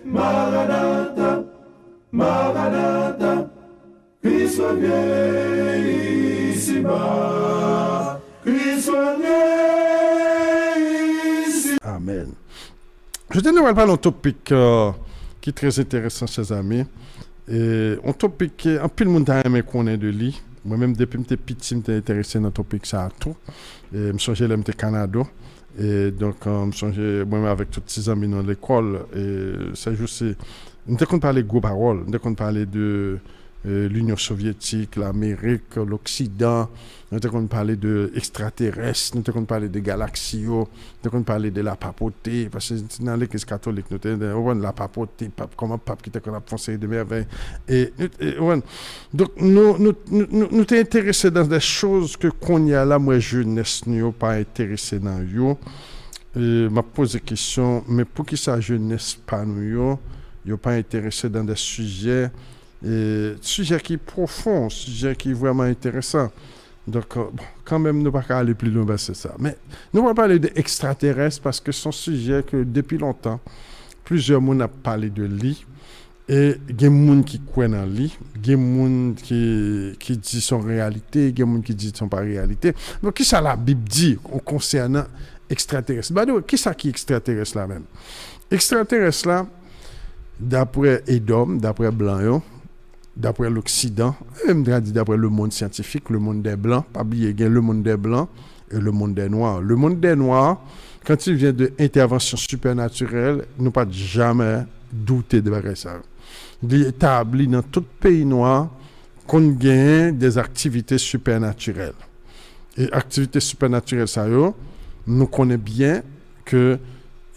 Maranatha, Maranatha, Christ revient ici-bas, Christ revient ici. Amen. Je tenais à parler d'un topic qui est très intéressant, chers amis. Et un topic qui un peu le monde a aimé qu'on ait de lui. Moi-même, depuis que j'étais petit, j'étais intéressé dans le topic ça à tout. Et je me souviens que j'étais au Canada. Et donc, je me souviens, moi-même, avec tous ces amis dans l'école. Et ça, je sais. Nous avons parlé de gros paroles. Nous avons parlé de l'Union soviétique, l'Amérique, l'Occident. Nous avons parlé de extraterrestres. Nous avons parlé de galaxies. Nous avons parlé de la papauté. Parce que dans l'Église catholique, nous avons la papauté, comment pape qui était qu'on a pensé de merveille. Donc, nous sommes intéressés dans des choses que qu'on y a là, moi, jeunesse, nous sommes pas intéressés dans eux. Je me pose la question, mais pour qui ça jeunesse pas nous, ils ne sont pas intéressés dans des sujets, sujets qui sont profonds, sujets qui sont vraiment intéressants. Donc, quand même, nous ne pouvons pas aller plus loin, c'est ça. Mais nous allons parler d'extraterrestres parce que c'est un sujet que depuis longtemps, plusieurs personnes ont parlé de lui. Et il y a des gens qui croient dans lui, il y a des gens qui disent son réalité, il y a des gens qui disent son pas réalité. Donc, qu'est-ce que la Bible dit concernant extraterrestres? Qu'est-ce que qui est extraterrestre là même? Extraterrestre là, d'après Edom, d'après Blanc, d'après l'Occident, même d'après le monde scientifique, le monde des Blancs, pas oublier, il y a le monde des Blancs et le monde des Noirs. Le monde des Noirs, quand il vient d'intervention supernaturelle, nous pas jamais douter de ça. Il est établi dans tout pays noir qu'on gagne des activités supernaturelles. Et activités supernaturelles, ça nous connaissons bien que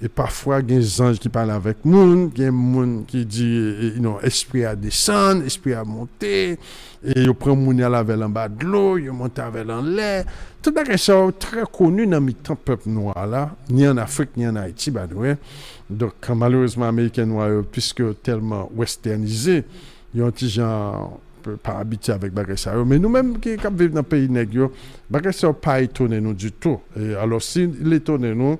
et parfois, il y a des anges qui parlent avec nous, il y a des gens qui disent esprit à descendre, esprit à monter, et ils prennent moun avec en bas de l'eau, ils montent avec en l'air. Tout ça est très connu dans le peuple noir là, ni en Afrique, ni en Haïti. Donc, malheureusement, les Américains noirs, puisque tellement westernisés, ils ont des gens pas habitués avec ça. Mais nous-mêmes qui vivons dans le pays nègre, ça n'a pas étonné nous du tout. Et alors, s'il étonne nous,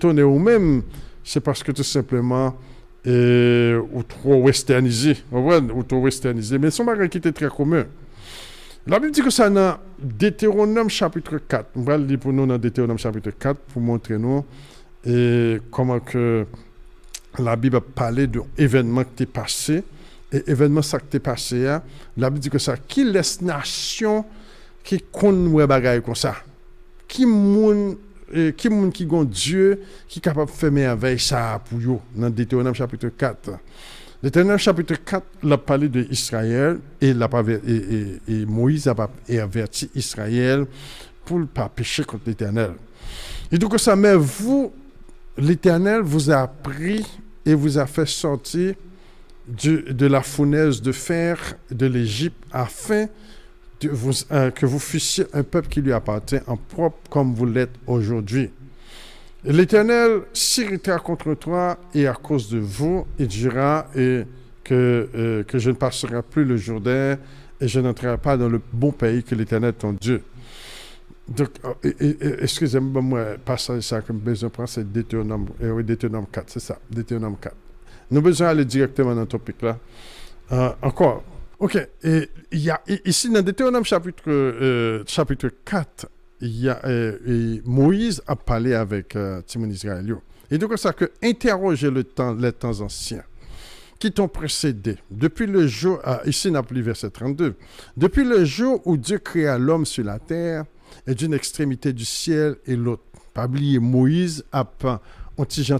nous-mêmes, c'est parce que tout simplement, ou trop westernisé. Ou trop westernisé. Mais c'est un bagage qui était très commun. La Bible dit que ça dans Deutéronome chapitre 4. On va le lire pour nous dans Deutéronome chapitre 4 pour montrer nous comment que la Bible a parlé d'un événement qui est passé. Et événement ça qui est passé, la Bible dit que ça, qui laisse nation qui connaît bagaille comme ça, qui moun qui gon Dieu qui capable de faire merveille ça pour eux dans Deutéronome chapitre 4. Deutéronome chapitre 4 l'a parlé de Israël et Moïse a averti Israël pour ne pas pécher contre l'Éternel. Et donc ça, mais vous, l'Éternel vous a pris et vous a fait sortir de la fournaise de fer de l'Égypte afin que vous fussiez un peuple qui lui appartient en propre comme vous l'êtes aujourd'hui. Et l'Éternel s'irritera contre toi et à cause de vous, il dira que je ne passerai plus le Jourdain et je n'entrerai pas dans le bon pays que l'Éternel ton Dieu. Donc, excusez-moi, moi, passage ça comme besoin de prendre, c'est Deutéronome 4, c'est ça, Deutéronome 4. Nous avons besoin d'aller directement dans le topic là. Encore. OK. Et il y a ici dans Deutéronome chapitre 4, il y a Moïse a parlé avec Timon Israël. Et donc ça que interroger les temps anciens qui t'ont précédé depuis le jour ici n'a plus verset 32. Depuis le jour où Dieu créa l'homme sur la terre et d'une extrémité du ciel et l'autre. Pas oublier Moïse a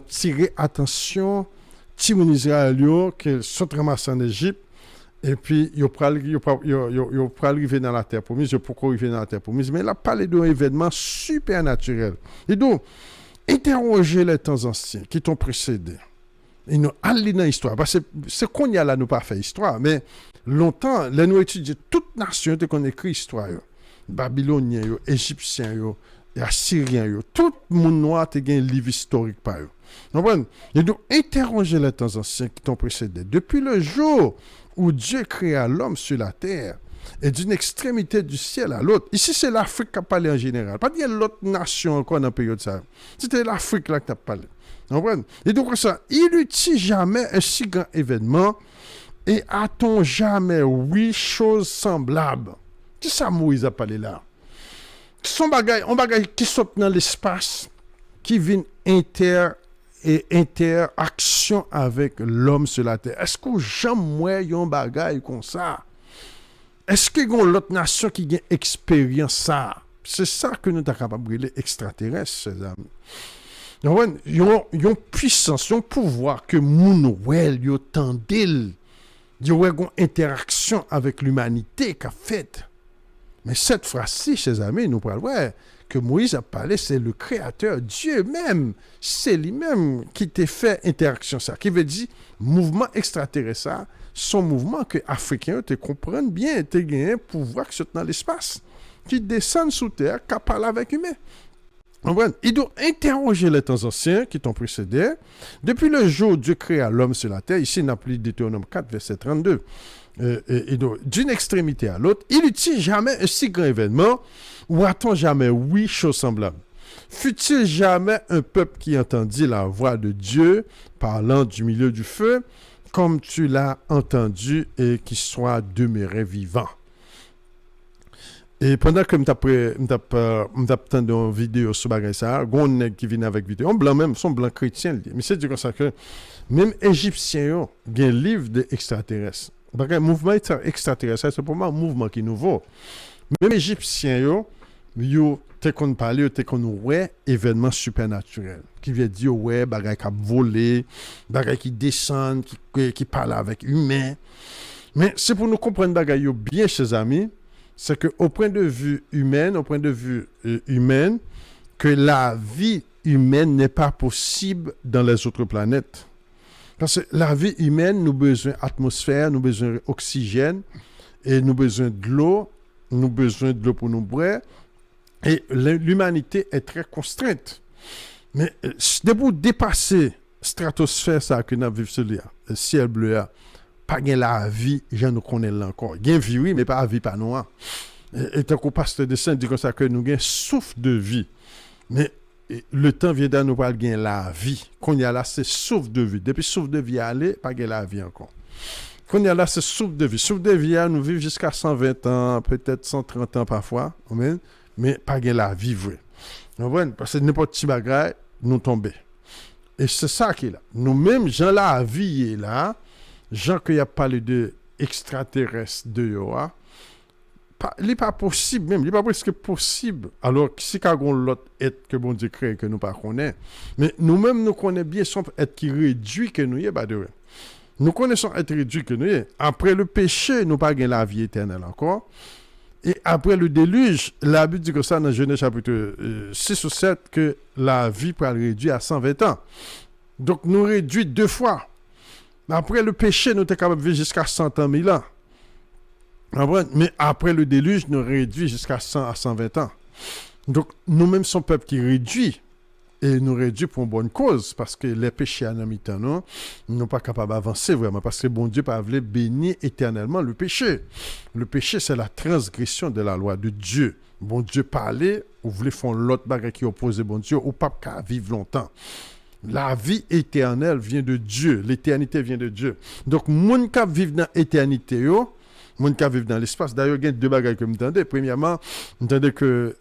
tiré attention Timon Israël qui sont ramassés en Égypte et puis ils pourraient arriver dans la terre promise, pourquoi arriver dans la terre promise, mais il a parlé d'un événement supernaturel. Et donc, interroger les temps anciens qui t'ont précédé. Et nous allons dans l'histoire. Parce que c'est qu'on y a là, nous pas fait histoire, mais longtemps, là, nous étudions toute nation qu'on écrit histoire. Babyloniens, Égyptiens, Assyriens, tout le monde noir a un livre historique par eux. Et donc, interroger les temps anciens qui t'ont précédé. Depuis le jour où Dieu créa l'homme sur la terre et d'une extrémité du ciel à l'autre. Ici, c'est l'Afrique qui a parlé en général. Pas dire l'autre nation encore dans la période ça. C'était l'Afrique là qui a parlé. Vous comprenez? Et donc, ça, il n'utilise jamais un si grand événement et a-t-on jamais, oui, chose semblable. Qui ça Moïse a parlé là? Son bagage, un bagage qui saute dans l'espace, qui vient interaction avec l'homme sur la terre. Est-ce que jamais un bagage comme ça? Est-ce qu'il y a l'autre nation qui a expérience ça? C'est ça que nous sommes capables de brûler extraterrestres, ces amis. Ils ont une puissance, un pouvoir que moun wel yo tendil. Ils ont une interaction avec l'humanité qu'a faite. Mais cette phrase-ci, chers amis, nous parlons que Moïse a parlé, c'est le Créateur, Dieu même. C'est lui-même qui t'a fait interaction ça. Qui veut dire, mouvement extraterrestre, ça, son mouvement que les Africains te comprennent bien, te gagnent un pouvoir qui saute dans l'espace, qui descend sous terre, qui parle avec humain. Il doit interroger les temps anciens qui t'ont précédé. Depuis le jour où Dieu créa l'homme sur la terre, ici, on applique Deutéronome 4, verset 32. D'une extrémité à l'autre, il n'utilise jamais un si grand événement ou a-t-on jamais oui chose semblable. Fut-il jamais un peuple qui entendit la voix de Dieu parlant du milieu du feu comme tu l'as entendu et qui soit demeuré vivant? Et pendant que je t'ai une vidéo sur ça, il y a un nèg qui vient avec vidéo, un blanc même, son blanc chrétien, mais c'est du comme ça que même Égyptiens, il y a un livre d'extraterrestres. Le mouvement extraterrestre, c'est pour moi un mouvement qui est nouveau. Même Égyptiens, ils te qu'on parle, te qu'on ouais événements supernaturels qui veut dire ouais bagay qui voler, bagay qui descend, qui parle avec humain. Mais c'est pour nous comprendre bagay yo bien chers amis, c'est que au point de vue humain, que la vie humaine n'est pas possible dans les autres planètes. Parce que la vie humaine, nous avons besoin d'atmosphère, nous avons besoin d'oxygène, et nous avons besoin de l'eau, pour nous boire. Et l'humanité est très contrainte. Mais pour dépasser la stratosphère, ça que nous vivons sur le ciel bleu, pas de la vie, je ne connais pas encore. Il y a une vie, oui, mais pas la vie, pas noire. Et tant qu'on passe de Saint, dit comme ça que nous avons un souffle de vie. Mais le temps vient de nous parler de la vie. Quand il y a là, c'est souffle de vie. Depuis souffle de vie aller, pas de la vie encore. Quand il y a là, c'est souffle de vie. Souffle de vie, nous vivons jusqu'à 120 ans, peut-être 130 ans parfois. Amen. Mais pas de la vie vraie. Parce que n'importe qui bagaille, nous tombons. Et c'est ça qui est là. Nous-mêmes, gens la vie est là. Gens qui a parlé de extraterrestres de Yoa. Il n'est pas possible même, il n'est pas presque possible. Alors, si quelqu'un l'autre être que bon Dieu crée que nous ne connaissons pas. Mais nous-mêmes, nous connaissons bien son être qui réduit que nous y est, bah de vrai. Nous connaissons être réduit que nous y est. Après le péché, nous pas la vie éternelle encore. Et après le déluge, la Bible dit que ça dans Genèse chapitre 6 ou 7, que la vie peut être réduite à 120 ans. Donc, nous réduit 2 fois. Après le péché, nous sommes capables de vivre jusqu'à 100 ans, 1000 ans. Mais après le déluge, nous réduit jusqu'à 100 à 120 ans. Donc, nous-mêmes sommes peuple qui réduit. Et nous réduit pour une bonne cause. Parce que les péchés à mi-temps, nous ne sommes pas capables d'avancer vraiment. Parce que bon Dieu pas voulu bénir éternellement le péché. Le péché, c'est la transgression de la loi de Dieu. Bon Dieu parlait, ou voulait faire l'autre bagarre qui oppose bon Dieu, ou pas qu'à vivre longtemps. La vie éternelle vient de Dieu. L'éternité vient de Dieu. Donc, moun qui vivent dans l'éternité, moun qui vivent dans l'espace. D'ailleurs, il y a 2 bagages que m'entendez. Premièrement, m'entendez que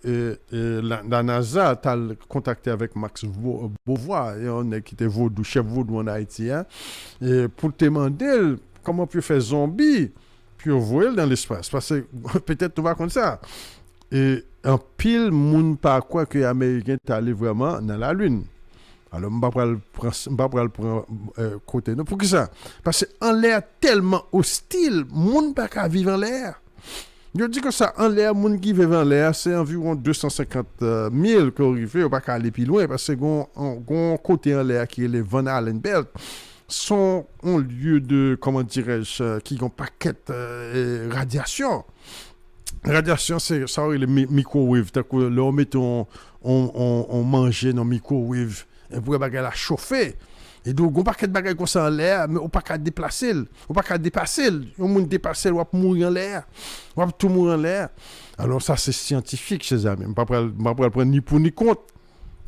la NASA a contacté avec Max Beauvoir, et on est qui était vaudou, chef vaudou en Haïti, et pour te demander comment on peut faire zombie, puis on voit dans l'espace. Parce que peut-être tu vas comme ça. Et en pile, moun pas quoi que les Américains sont allés vraiment dans la Lune. Alors, je ne vais pas prendre côté. Pour qui ça? Parce qu'en l'air tellement hostile, le monde ne peut pas vivre en l'air. Je dis que ça, en l'air, le monde qui vit en l'air, c'est environ 250 000 qu'on arrive, on ne peut pas aller plus loin, parce que le côté en l'air qui est les Van Allen Belt, sont un lieu de, comment dirais-je, qui ont un paquet de radiation. Radiation, c'est ça, les microwave. Là, on met on mangeait dans le microwave. Et pour la chauffer. Et donc, on ne peut pas bagaille comme ça en l'air, mais on ne peut pas déplacer. On ne peut pas dépasser. On peut dépasser, on va mourir en l'air. On va tout mourir en l'air. Alors, ça, c'est scientifique, chers amis. Je ne peux pas prendre ni pour ni contre.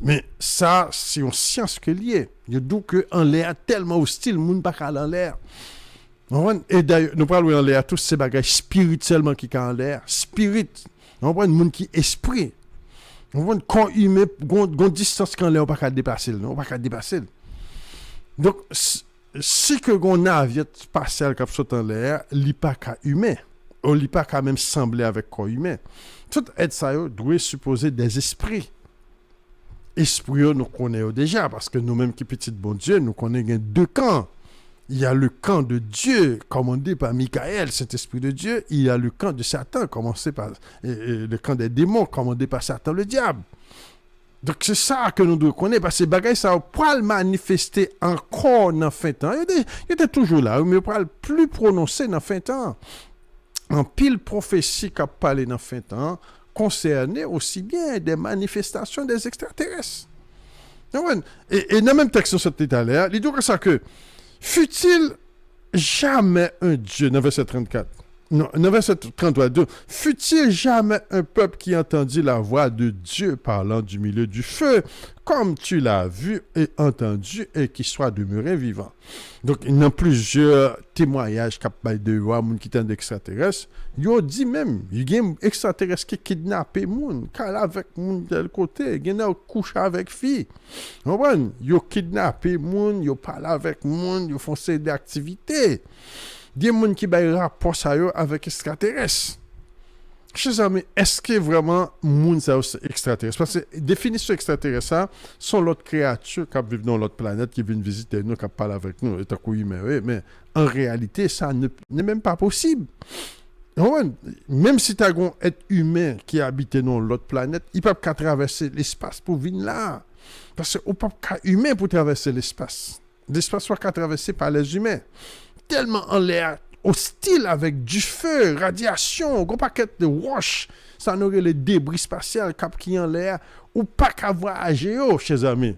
Mais ça, c'est une science que liée. Il y a d'où que en l'air tellement hostile, le monde pas aller en l'air. Et d'ailleurs, nous parlons en l'air tous ces bagages spirituellement qui sont en l'air, spirit. On prend un monde qui esprit. On prend corps humain, gon distance quand l'air on pas dépasser, on pas dépasser. Donc si que gon navire spatial qui saute en l'air, li pas humain. Ou li pas quand même sembler avec corps humain. Tout être ça doit supposer des esprits. Esprit nous connaissons déjà parce que nous-mêmes qui petit bon Dieu, nous connaissons deux camps. Il y a le camp de Dieu commandé par Michael, cet esprit de Dieu. Il y a le camp de Satan, commencé par le camp des démons, commandé par Satan, le diable. Donc c'est ça que nous devons connaître, parce que bagaille ça va le manifester encore dans fin temps. Il était toujours là, mais il va plus prononcé dans fin temps. En pile prophétie qui a parlé dans fin temps, concernait aussi bien des manifestations des extraterrestres. Et dans le même texte sur tout à l'heure, il dit que ça que fut-il jamais un Dieu, dans verset 34, non, dans verset 33, fut-il jamais un peuple qui entendit la voix de Dieu parlant du milieu du feu, comme tu l'as vu et entendu, et qui soit demeuré vivant. Donc, il y a plusieurs témoignages de voix qui sont extraterrestres. Il dit même, il y a des extraterrestres qui kidnappent les gens, car avec les gens de l'autre côté, il y a des couches avec les filles. Ils kidnappent les gens, ils parlent avec les gens, ils font des activités. Il y a des gens qui ont rapport avec les extraterrestres. Chers amis, est-ce que vraiment les gens sont extraterrestres? Parce que la définition extraterrestre, sont l'autre créature qui vivent dans l'autre planète, qui viennent visiter nous, qui parlent avec nous, mais en réalité, ça n'est même pas possible. Même si tu as un être humain qui habite dans l'autre planète, il ne peut pas traverser l'espace pour venir là. Parce qu'il n'y a pas humain pour traverser l'espace. L'espace soit traversé par les humains. Tellement en l'air hostile avec du feu, radiation, un gros paquet de roches, ça n'aurait les débris spatials qui en l'air, ou pas qu'à voyager, chers amis.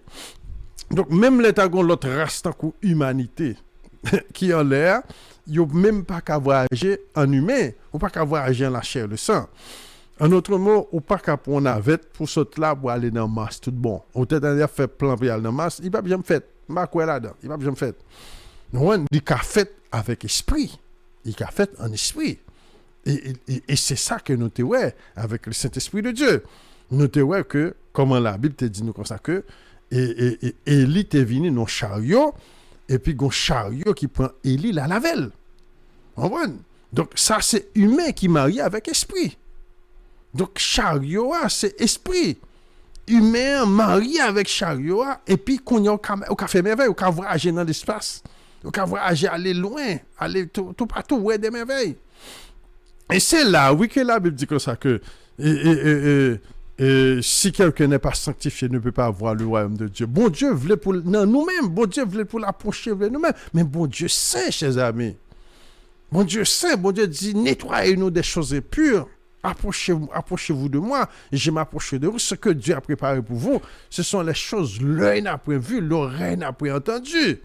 Donc, même les tagons, l'autre race, tant que humanité, qui en l'air, il n'y a même pas qu'à voyager en humain, ou pas qu'à voyager en la chair, le sang. En autre mot, ou pas qu'à prendre navette pour sauter là, pour aller dans Mars, tout bon. Ou peut-être d'ailleurs faire plan pour aller dans Mars, il va bien me faire. Il va bien me faire. Non, il a fait avec esprit. Il a fait en esprit. Et c'est ça que nous te ouais avec le Saint-Esprit de Dieu. Nous te ouais que, comment la Bible te dit nous comme ça que, et Élie te venu dans chariot, et puis un chariot qui prend Élie la lavelle. Donc ça c'est humain qui marie avec esprit. Donc chariot c'est esprit. Humain marié avec chariot, et puis qu'on y a au café merveille, au café voyager dans l'espace. Au cas voyager, aller loin, aller tout partout, ouais, des merveilles. Et c'est là, oui, que la Bible dit comme ça que si quelqu'un n'est pas sanctifié, ne peut pas avoir le royaume de Dieu. Bon Dieu voulait pour nous-mêmes, bon Dieu voulait pour l'approcher, voulait nous-mêmes. Mais bon Dieu sait, chers amis. Bon Dieu sait, bon Dieu dit, nettoyez-nous des choses pures. Approchez-vous de moi, et je m'approche de vous. Ce que Dieu a préparé pour vous, ce sont les choses l'œil n'a pas vu, l'oreille n'a pas entendu.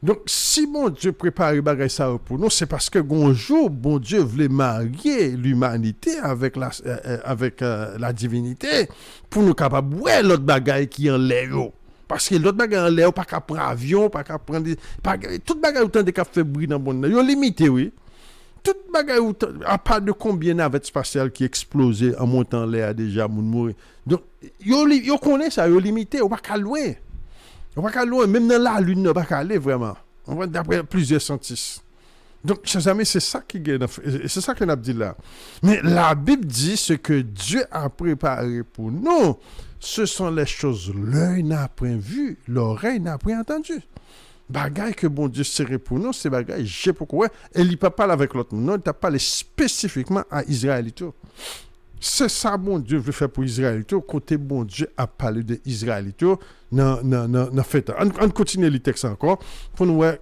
Donc, si bon Dieu prépare le bagage ça pour nous, c'est parce que un jour, bon Dieu voulait marier l'humanité avec la divinité pour nous capables de voir l'autre bagage qui en l'air. Parce que l'autre bagage en l'air, pas qu'à prendre avion, pas qu'à prendre... Tout bagage autant de fait briller dans le monde. Ils ont limité, oui. Tout bagage, à part de combien de navettes spatiales qui explosent en montant en l'air déjà, moun mourir. Donc, ils connaissent ça, ils ont limité, on pas qu'à loin. On va pas loin, même dans la lune, on va pas aller vraiment. On va d'après plusieurs scientifiques. Donc, chers amis, c'est ça c'est ça qu'on a dit là. Mais la Bible dit ce que Dieu a préparé pour nous. Ce sont les choses l'œil n'a point vu, l'oreille n'a point entendu. Bagaille que bon Dieu serait pour nous, c'est bagaille, j'ai pourquoi. Et il ne peut pas parler avec l'autre. Non, il t'a parlé spécifiquement à Israël et tout. C'est ça, bon Dieu veut faire pour Israël. Côté bon Dieu a parlé d'Israël. Non, fait. On continue le texte encore pour nous voir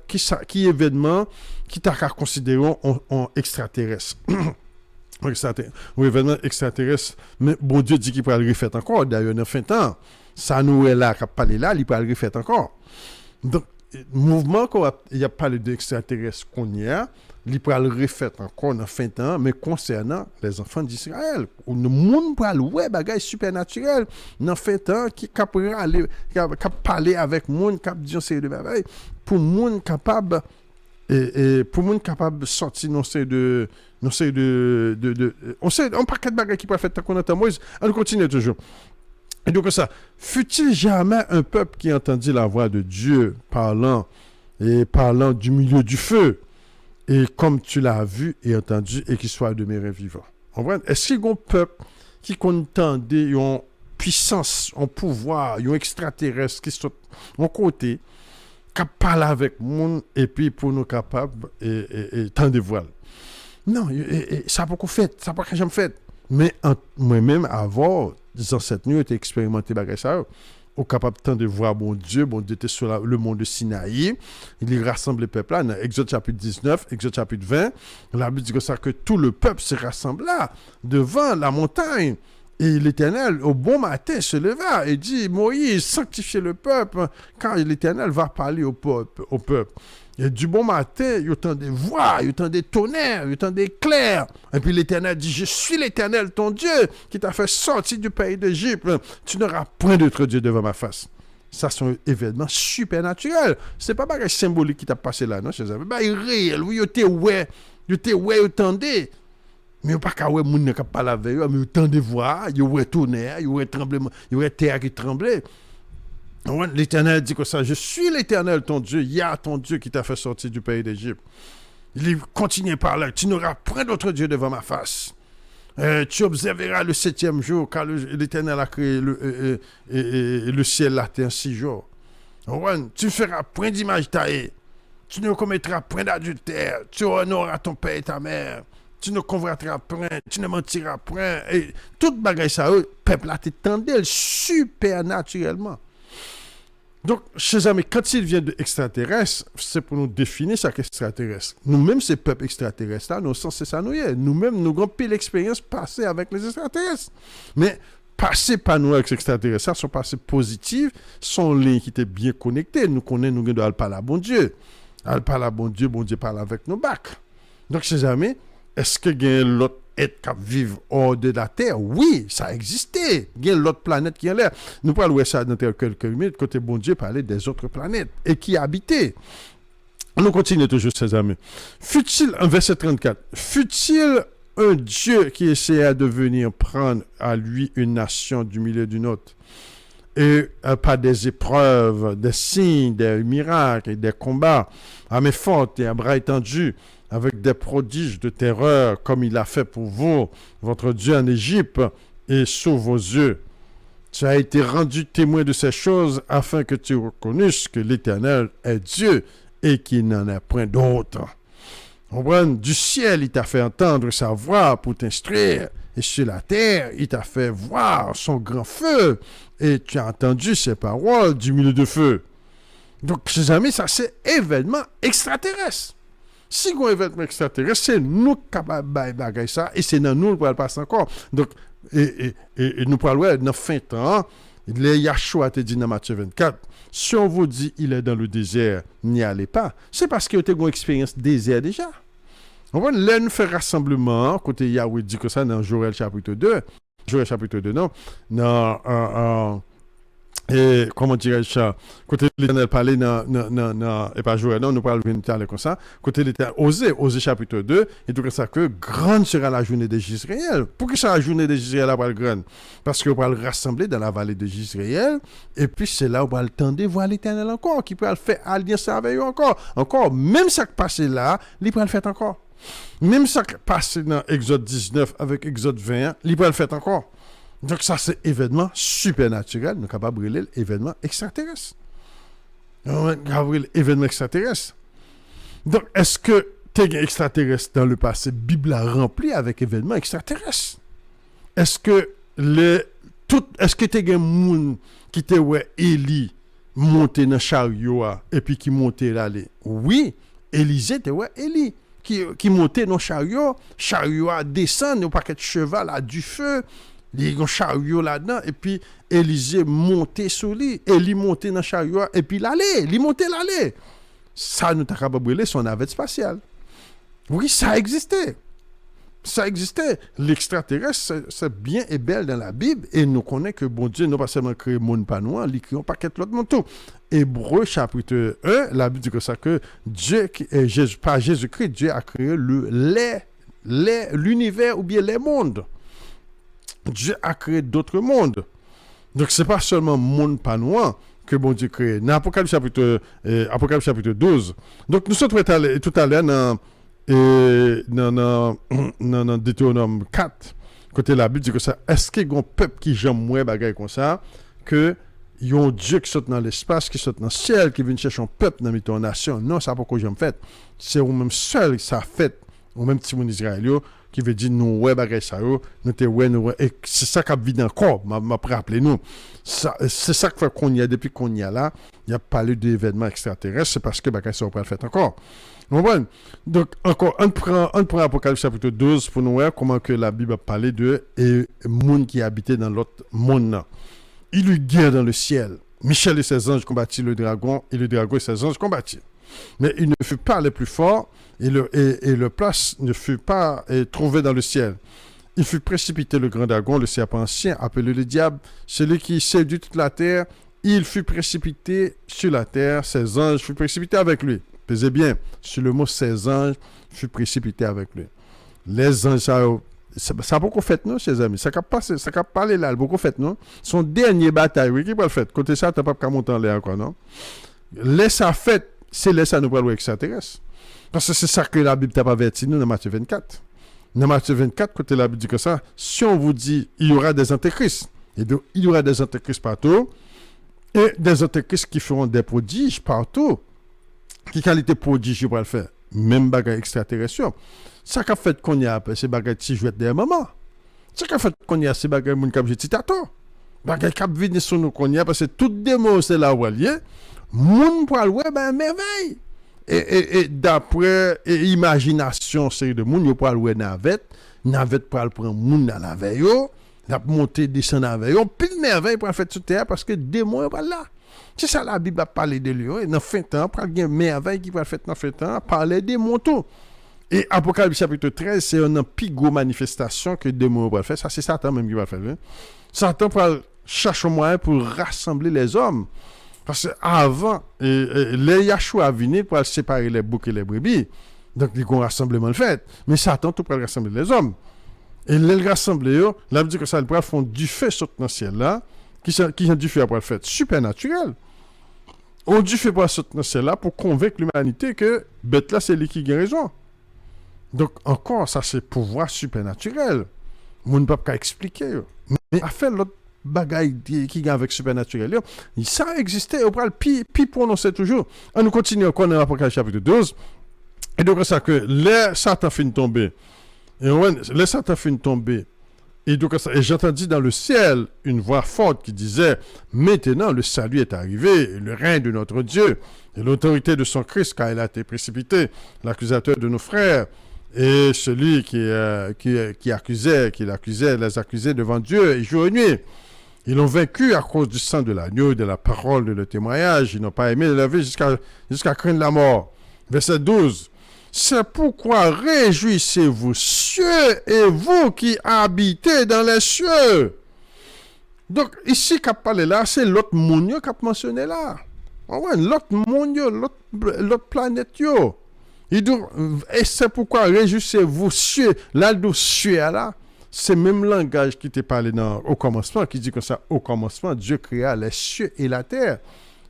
qui événement qui t'a considéré en extraterrestre. Un événement extraterrestre, mais bon Dieu dit qu'il peut le refaire encore. D'ailleurs, dans fin de temps, ça nous est là, qui a parlé là, il peut le refaire encore. Donc, mouvement il y a parlé d'extraterrestres qu'on y a, il pourra le refaire encore dans fin de temps, mais concernant les enfants d'Israël, où le monde pourra le ouais bagage supernaturel dans fin de temps qui capable aller qui parler avec monde qui dire c'est de bagaille pour monde capable et pour monde capable sortir non c'est de on sait un paquet de bagages qui peut faire tant qu'on entend Moïse, on continue toujours. Et donc ça, fut-il jamais un peuple qui entendit la voix de Dieu parlant du milieu du feu, et comme tu l'as vu et entendu, et qui soit demeuré vivant. Est-ce qu'il y a un peuple qui entendait une puissance, un pouvoir, un extraterrestre qui sont de côté, qui parle avec monde, et puis pour nous capables et tant de voiles. Non, ça n'a pas beaucoup fait, ça n'a pas jamais fait. Mais moi-même, avant, dans cette nuit, j'ai expérimenté ça. Au capable de voir mon Dieu était sur le mont de Sinaï. Il rassemble le peuple là, dans Exode chapitre 19, Exode chapitre 20. La Bible dit que tout le peuple se rassemble là, devant la montagne. Et l'Éternel, au bon matin, se leva et dit, Moïse, sanctifiez le peuple, car l'Éternel va parler au peuple. Et du bon matin, il y a tant de voix, il y a tant de tonnerres, il y a tant d'éclairs. Et puis l'Éternel dit, je suis l'Éternel, ton Dieu, qui t'a fait sortir du pays d'Égypte. Tu n'auras point d'autre Dieu devant ma face. Ça, c'est un événement supernaturel. Ce n'est pas un symbolique qui t'a passé là, non, chers amis. Il est réel, oui, il était ouais, il attendait. Mais il n'y a pas qu'à ouais, moun n'a pas parlé avec eux, mais il y a tant de voix, il y a tonnerre, il y a tremblement, il y a terre qui tremblait. L'Éternel dit que ça, je suis l'Éternel, ton Dieu, il y a ton Dieu qui t'a fait sortir du pays d'Égypte. Il continue par là, tu n'auras point d'autre Dieu devant ma face. Tu observeras le 7e jour, car l'Éternel a créé le ciel, la terre en 6 jours. Tu ne feras point d'image taillée, tu ne commettras point d'adultère, tu honoreras ton père et ta mère. Tu ne convoiteras point, tu ne mentiras point. Et toute bagaille ça, le peuple a t'étendu supernaturellement. Donc, chers amis, quand il vient de extraterrestre, c'est pour nous définir ça qu'extraterrestre. Nous-mêmes, ces peuples extraterrestres-là, nous sommes censés s'annouiller. Nous-mêmes, nous avons pile l'expérience passée avec les extraterrestres. Mais passer par nous avec les extraterrestres, ça, sont passés positifs, sont liens qui étaient bien connectés. Nous connaissons, nous devons parler à bon Dieu. Parler à bon Dieu parle avec nos bacs. Donc, chers amis, est-ce que y a l'autre être qui vivent hors de la Terre? Oui, ça existait. Il y a l'autre planète qui est là. Nous parlons de ça dans quelques minutes, côté bon Dieu parlait des autres planètes et qui habitaient. Nous continuons toujours, ces amis. Fut-il, en verset 34, fut-il un Dieu qui essaya de venir prendre à lui une nation du milieu d'une autre? Et par des épreuves, des signes, des miracles, des combats, à main forte et à bras étendus, avec des prodiges de terreur, comme il a fait pour vous, votre Dieu en Égypte, et sous vos yeux. Tu as été rendu témoin de ces choses, afin que tu reconnusses que l'Éternel est Dieu, et qu'il n'en a point d'autre. Du ciel, il t'a fait entendre sa voix pour t'instruire, et sur la terre, il t'a fait voir son grand feu, et tu as entendu ses paroles du milieu de feu. Donc, chers amis, ça c'est événement extraterrestre. Si on événement extraterrestre, c'est nous qui sommes capables de ça, et c'est dans nous qui le passer encore. Donc, et nous parlons dans fin de temps, le Yahshua te dit dans Matthieu 24, si on vous dit il est dans le désert, n'y allez pas. C'est parce que vous avez une expérience désert déjà. On va nous faire rassemblement, côté Yahweh dit que ça dans Joël chapitre 2. Joël chapitre 2, non? Dans et comment dirais-je ça? Côté l'Éternel parlait et pas Joël, non, nous parlons de comme ça. Côté l'Éternel, Osée chapitre 2, et tout ça que grande sera la journée de Jisraël. Pourquoi ça la journée de Jisraël après grande? Parce qu'on va le rassembler dans la vallée de Jisraël, et puis c'est là où on va le tendre voir l'Éternel encore, qui peut le faire alliance avec eux encore. Encore, même ça qui passe là, il peut le faire encore. Même ça qui passe dans Exode 19 avec Exode 21, il peut le faire encore. Donc ça, c'est événement supernaturel. Nous sommes capables de brûler l'événement extraterrestre. Événement extraterrestre. Donc, est-ce que tu es extraterrestre dans le passé? Bible a rempli avec événements extraterrestres. Est-ce que est-ce que tu es un monde qui te ouais Élie monter dans chariot et puis qui montait là? Oui, Élisée te ouais Élie qui montait dans chariot a descend au paquet de cheval à du feu. Il y a un chariot là-dedans, et puis Élisée montait sur lui, et il montait dans le chariot, et puis il montait l'allée. Ça nous a capable son navette spatiale. Oui, ça existait. Ça existait. L'extraterrestre, c'est bien et belle dans la Bible, et nous connaissons que bon Dieu n'a pas seulement créé le monde pas noir, il a créé un paquet de l'autre monde tout. Hébreu chapitre 1, la Bible dit que ça, que Dieu, par Jésus-Christ, Dieu a créé l'univers ou bien les mondes. Dieu a créé d'autres mondes. Donc, ce n'est pas seulement le monde pas noir que bon Dieu crée. Dans Apocalypse chapitre 12. Donc, nous sommes tout à l'heure dans Deutéronome 4, côté la Bible dit que ça, est-ce qu'il y a un peuple qui j'aime moins bagaille comme ça, que il y a un Dieu qui saute dans l'espace, qui saute dans le ciel, qui vient chercher un peuple dans une nation. Non, ça pas pourquoi j'aime fait. C'est au même seul que ça fait, au même petit monde israélien, qui veut dire nous ouais bagaille ça nous te ouais nous et c'est ça qui a vide encore m'a rappelé nous ça c'est ça que fait qu'on y a depuis qu'on y a là il y a parlé d'événements extraterrestres c'est parce que bagaille ça on peut le faire encore. Bon, donc encore on prend Apocalypse chapitre 12 pour nous voir comment que la Bible a parlé de monde qui habitait dans l'autre monde là. Il eut guerre dans le ciel. Michel et ses anges combattirent le dragon et le dragon et ses anges combattirent. Mais il ne fut pas le plus fort et le place ne fut pas trouvé dans le ciel. Il fut précipité le grand dragon, le serpent ancien, appelé le diable, celui qui séduit toute la terre. Il fut précipité sur la terre, ses anges furent précipités avec lui. Pesez bien, sur le mot ses anges furent précipités avec lui. Les anges, ça a beaucoup fait, non, chers amis? Ça a parlé là, beaucoup fait, non? Son dernier bataille, oui, qui va le faire? Côté ça, tu n'as pas qu'à monter en l'air encore, non? Laisse à fait, c'est laisse à nous parler extraterrestre. Parce que c'est ça que la Bible t'a pas averti nous dans Matthieu 24. Dans Matthieu 24, côté la Bible dit que ça, si on vous dit il y aura des antéchrists, et donc il y aura des antéchrists partout, et des antéchrists qui feront des prodiges partout, qui qualité prodige ils vont le faire? Même bagage extraterrestre. Ça qu'a fait qu'on y a ces bagages qui jouent des moments. Ça qu'a fait qu'on y a ces bagages qui jouent des tato. Bagages qui viennent sur nous qu'on y a parce que toutes des mots c'est là où elle est. Moun pour le ouais ben merveille. Et d'après imagination série de moun yo pour le navette pour le prendre moun dans la veille yo, la monter descendre dans la veille. On pile merveille pour faire sur terre parce que des mots pas là. C'est ça la Bible a parlé de lui. Dans fin temps, pour une merveille qui va faire dans fin temps, parler des motos. Et Apocalypse chapitre 13, c'est une plus grosse manifestation que des mots va faire. Ça, c'est Satan même qui va faire. Hein? Satan va chercher un moyen pour rassembler les hommes. Parce qu'avant, les Yahshua venaient pour séparer les boucs et les brebis. Donc, il y a un rassemblement fait. Mais Satan, tout pour rassembler les hommes. Et les rassembler, là, veut dire que ça, ils font du feu sur le ciel là. Qui ont du feu après le fait supernaturel. On du feu pour le ciel là pour convaincre l'humanité que bête là, c'est lui qui a raison. Donc, encore, ça, c'est pouvoir supernaturel. On ne peut pas expliquer. Mais à faire l'autre bagaille qui est avec supernaturel, ça existait. On parle puis prononcer toujours. On nous continue encore dans l'Apocalypse chapitre 12. Et donc, c'est ça que les Satan finit tomber. Et les Satan finit tomber. Et donc, et j'entendis dans le ciel une voix forte qui disait « Maintenant, le salut est arrivé, et le règne de notre Dieu, et l'autorité de son Christ, car il a été précipité, l'accusateur de nos frères, et celui qui accusait les accusés devant Dieu, et jour et nuit. Ils l'ont vaincu à cause du sang de l'agneau, de la parole, de le témoignage. Ils n'ont pas aimé la vie jusqu'à craindre la mort. » Verset 12. C'est pourquoi réjouissez-vous, cieux, et vous qui habitez dans les cieux. Donc, ici, qu'a parlé là, c'est l'autre monde qui a mentionné là. Ouais, l'autre monde, l'autre planète. Et c'est pourquoi réjouissez-vous, cieux. Là, le cieux là, c'est le même langage qui était parlé au commencement, qui dit que ça, au commencement, Dieu créa les cieux et la terre.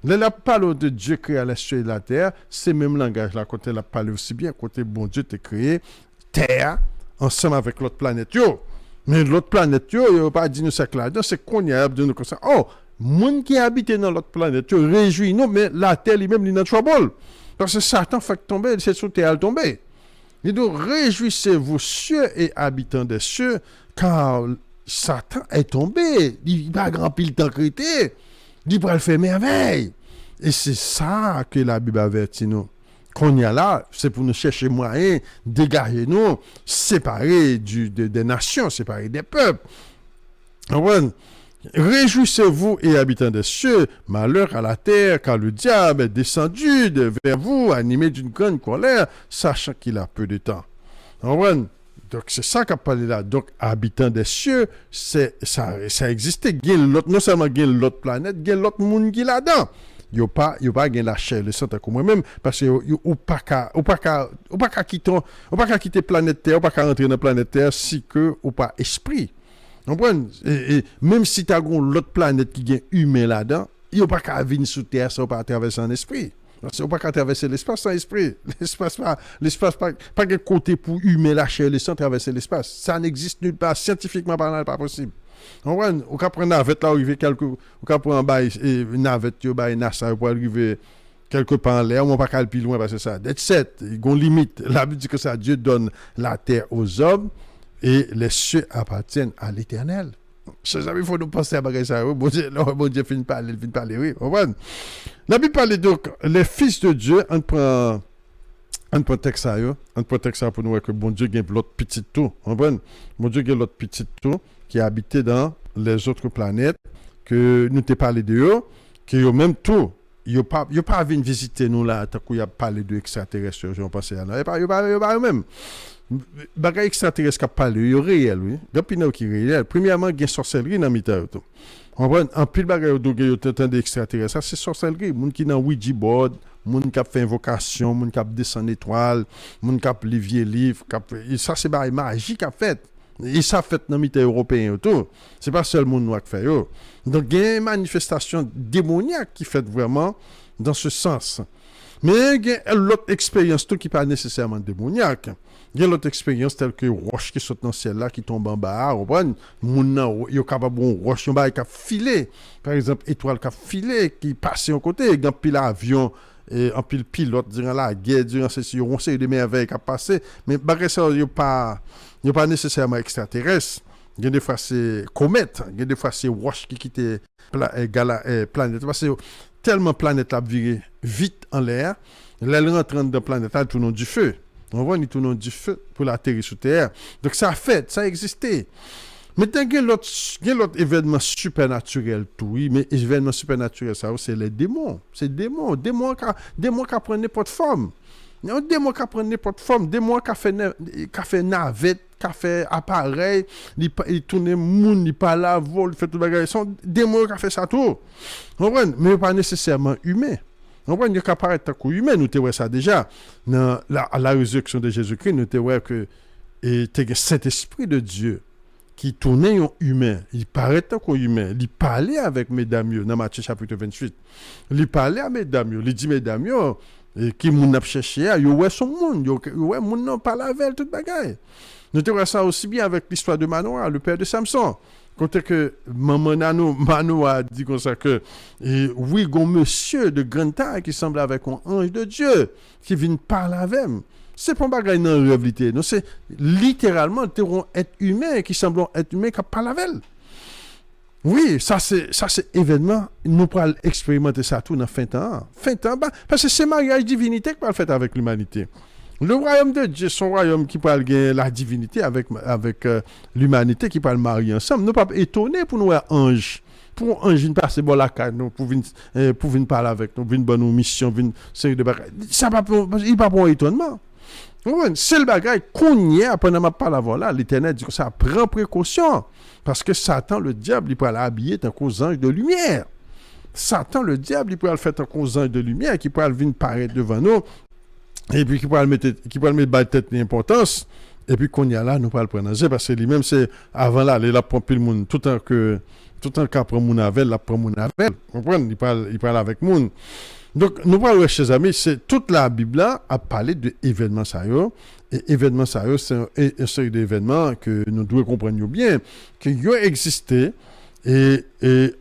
Là, la parole de Dieu créa les cieux et la terre, c'est le même langage là, côté la parole aussi bien, côté bon Dieu t'a créé terre ensemble avec l'autre planète. Mais l'autre planète, il n'a pas dit nous ça là, c'est qu'on y a de nous comme ça. Oh, monde qui habite dans l'autre planète, réjouit nous, mais la terre lui-même, il est dans trouble. Parce que Satan fait tomber, c'est sur terre tomber. Et donc, réjouissez-vous, cieux et habitants des cieux, car Satan est tombé. Il va grand pile temps créé. Il va le faire merveille. Et c'est ça que la Bible avertit nous. Qu'on y a là, c'est pour nous chercher moyen, dégager nous, séparer des nations, séparer des peuples. Ouais. Réjouissez-vous et habitants des cieux, malheur à la terre, car le diable est descendu vers vous, animé d'une grande colère, sachant qu'il a peu de temps. Ouais. Donc, c'est ça qu'a parlé là. Donc, habitants des cieux, ça existait. Non seulement il y a l'autre planète, il y a l'autre monde qui est là-dedans. Il n'y a pas la chair, le sang comme moi-même, parce que ou pas qu'à quitter planète Terre, ou pas qu'à rentrer dans la planète Terre si que ou pas esprit. Et même si tu as l'autre planète qui est humain là-dedans, il n'y a pas qu'à venir sous Terre sans pas traverser un esprit. Parce qu'il n'y a pas qu'à traverser l'espace sans esprit. L'espace pas de côté pour humain la chair, le sang traverser l'espace. Ça n'existe nulle part. Scientifiquement parlant, pas possible. On peut prendre une navette là, arriver on peut prendre une navette, NASA pour arriver quelque part en l'air, on ne peut pas aller plus loin parce que ça. That's set, il y a une limite. La Bible dit que ça, Dieu donne la terre aux hommes et les cieux appartiennent à l'éternel. Il faut nous penser à ça. Bon Dieu finit par parler, oui. La Bible parle donc, les fils de Dieu, on prend texte ça pour nous voir que bon Dieu a l'autre petit tout. Bon Dieu a l'autre petit tout qui habitait dans les autres planètes, que nous t'ai parlé de eux, qui ont même tout. Ils n'ont pas venir visiter nous là, tant qu'il y a parlé d'extraterrestres, je pense à nous. Ils n'ont pas eux-mêmes. Bagay extraterrestre qui a parlé, il y a réel, oui. Gapina qui est réel. Premièrement, il y a sorcellerie dans le milieu. En pile bagay qui est extraterrestre, ça c'est sorcellerie. Moun qui dans Ouija board, moun qui a fait invocation, moun qui a descendu étoile, moun qui a livré livre, ça c'est bagay magie qui a fait. Et ça fait dans le milieu européen autour. C'est pas seul moun noir qui fait. Donc il y a une manifestation démoniaque qui fait vraiment dans ce sens. Mais il y a l'autre expérience tout qui n'est pas nécessairement démoniaque. Il y a l'autre expérience telle que roche qui saute dans le ciel là, qui tombe en bas, il y a capable de roche qui a filé. Par exemple, étoile qui a filé, qui passe en côté, il y a un pile avion, un pile pilote durant la guerre, durant ceci, on sait des merveilles qui a passé. Mais ça, il n'y a pas nécessairement extraterrestre. Il y a des fois c'est comète, il y a des fois c'est roche qui quitte planète. Parce que tellement planète a viré vite en l'air, elle rentre dans la planète, elle tourne du feu. On voit, il tourne du feu pour l'atterrir sur Terre. Donc ça a fait, ça a existé. Maintenant, il y a l'autre événement supernaturel, tout, oui, mais événement supernaturel, ça, c'est les démons. C'est démons qui prennent n'importe forme. Un démon qui prend n'importe forme, démon qui fait navette, qui fait appareil, il tourne moun, il parle à vol, il fait tout le bagage. Sont démons qui fait ça tout. Mais pas nécessairement humain. On voit qu'il apparaît tant qu'humain, nous te voyons ça déjà. À la résurrection de Jésus-Christ, nous te voyons que cet esprit de Dieu qui tournait en humain, il paraît tant qu'humain, il parlait avec mesdames dans Matthieu chapitre 28. Il parlait à mesdames, il dit mesdames, qui moun a cherché, il y a son monde, il y a moun n'a pas la veille, toute bagaille. Nous te voyons ça aussi bien avec l'histoire de Manoah, le père de Samson. Quand que maman Mano a dit comme ça que oui, un monsieur de grande taille qui semble avec un ange de Dieu qui vient parler avec lui. C'est pas un bagage dans la réalité. Non, c'est littéralement un être humain qui semble être humain qui parle avec lui. Oui, ça c'est événement. Nous pourrons expérimenter ça tout dans fin temps. Parce que c'est mariage divinité qui va le faire avec l'humanité. Le royaume de Dieu, son royaume qui parle de la divinité avec l'humanité qui parle marier ensemble. Nous ne sommes pas étonnés pour nous ange. Pour ange, nous passer bon la carte, pour venir parler avec nous, venir bonne mission, venir série de bagages. Ça pas il pas bon étonnement. C'est le bagage qu'on y est après n'a pas la voilà, l'Éternel dit que ça prend précaution parce que Satan le diable il peut l'habiller tant qu'aux anges de lumière. Satan le diable il peut le faire tant qu'aux anges de lumière qui peut venir paraître devant nous. Et puis qui peut le mettre tête d'importance et puis qu'on y a là nous pas le prendre parce que lui-même c'est avant là il a prend le monde tout en qu'à prendre mon avec la prend mon avec comprendre il parle avec monde. Donc nous parlons chers amis, c'est toute la Bible là a parlé de événements sérieux et événements sérieux c'est un série d'événements que nous devons comprendre bien que y a existé et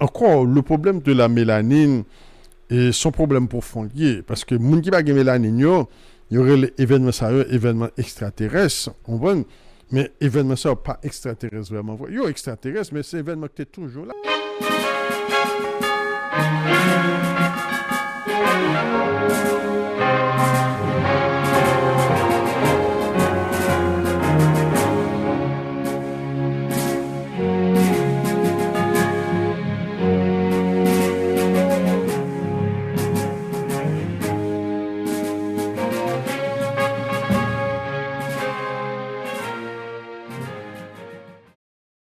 encore le problème de la mélanine et son problème profond parce que moun qui pas de mélanine il y aurait l'événement sérieux, événement extraterrestre, on voit, mais événement sérieux pas extraterrestre vraiment. Il y a extraterrestre, mais c'est événement qui est toujours là.